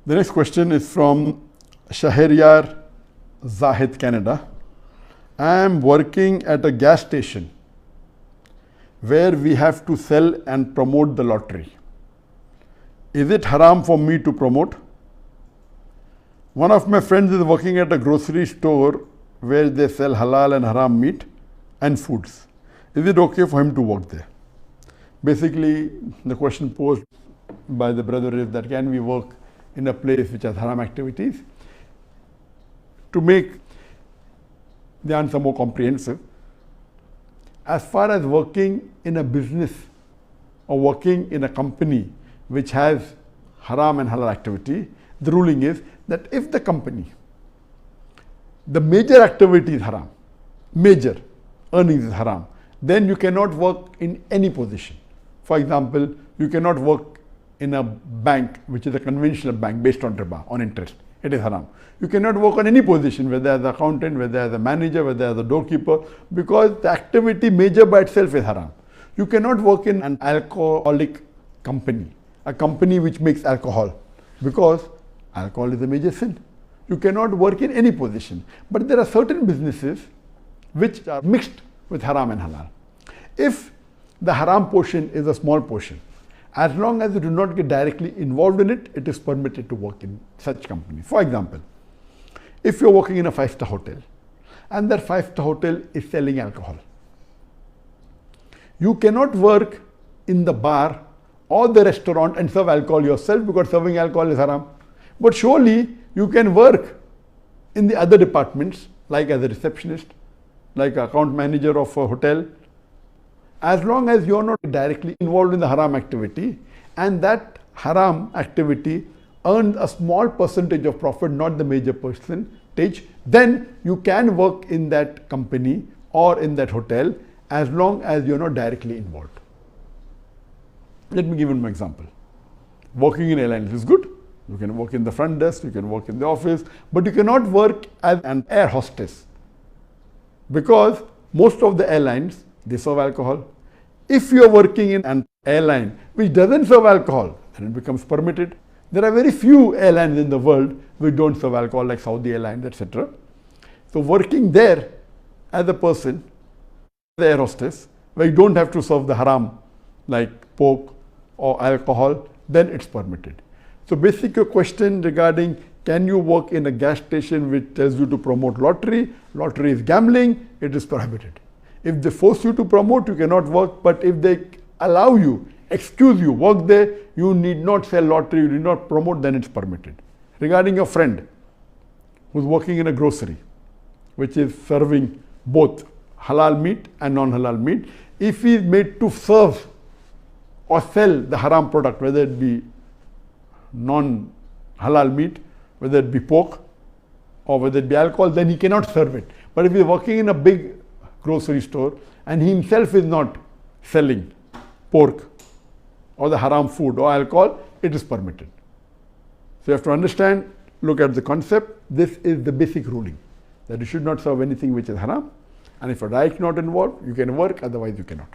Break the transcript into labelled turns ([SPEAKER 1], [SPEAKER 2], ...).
[SPEAKER 1] The next question is from Shahriyar Zahid, Canada. I am working at a gas station where we have to sell and promote the lottery. Is it haram for me to promote? One of my friends is working at a grocery store where they sell halal and haram meat and foods. Is it okay for him to work there? Basically, the question posed by the brother is that can we work in a place which has haram activities? To make the answer more comprehensive, as far as working in a business or working in a company which has haram and halal activity, the ruling is that if the company, the major activity is haram, major earnings is haram, then you cannot work in any position. For example, you cannot work in a bank which is a conventional bank based on riba, on interest. It is haram. You cannot work on any position, whether as an accountant, whether as a manager, whether as a doorkeeper, because the activity major by itself is haram. You cannot work in an alcoholic company, a company which makes alcohol, because alcohol is a major sin. You cannot work in any position. But there are certain businesses which are mixed with haram and halal. If the haram portion is a small portion, as long as you do not get directly involved in it, it is permitted to work in such companies. For example, if you're working in a 5-star hotel and that 5-star hotel is selling alcohol, you cannot work in the bar or the restaurant and serve alcohol yourself because serving alcohol is haram. But surely you can work in the other departments, like as a receptionist, like an account manager of a hotel, as long as you are not directly involved in the haram activity and that haram activity earns a small percentage of profit, not the major percentage, then you can work in that company or in that hotel as long as you are not directly involved. Let me give you an example. Working in airlines is good. You can work in the front desk, you can work in the office, but you cannot work as an air hostess because most of the airlines, they serve alcohol. If you are working in an airline which doesn't serve alcohol, then it becomes permitted. There are very few airlines in the world which don't serve alcohol, like Saudi Airlines, etc. So working there as a person, the air hostess, where you don't have to serve the haram like pork or alcohol, then it's permitted. So basic your question regarding can you work in a gas station which tells you to promote lottery? Lottery is gambling, it is prohibited. If they force you to promote, you cannot work, but if they allow you, excuse you, work there, you need not sell lottery, you need not promote, then it's permitted. Regarding your friend who's working in a grocery, which is serving both halal meat and non-halal meat, if he is made to serve or sell the haram product, whether it be non-halal meat, whether it be pork or whether it be alcohol, then he cannot serve it. But if he is working in a big grocery store and he himself is not selling pork or the haram food or alcohol, it is permitted. So you have to understand, look at the concept. This is the basic ruling, that you should not serve anything which is haram, and if you're directly not involved, you can work, otherwise you cannot.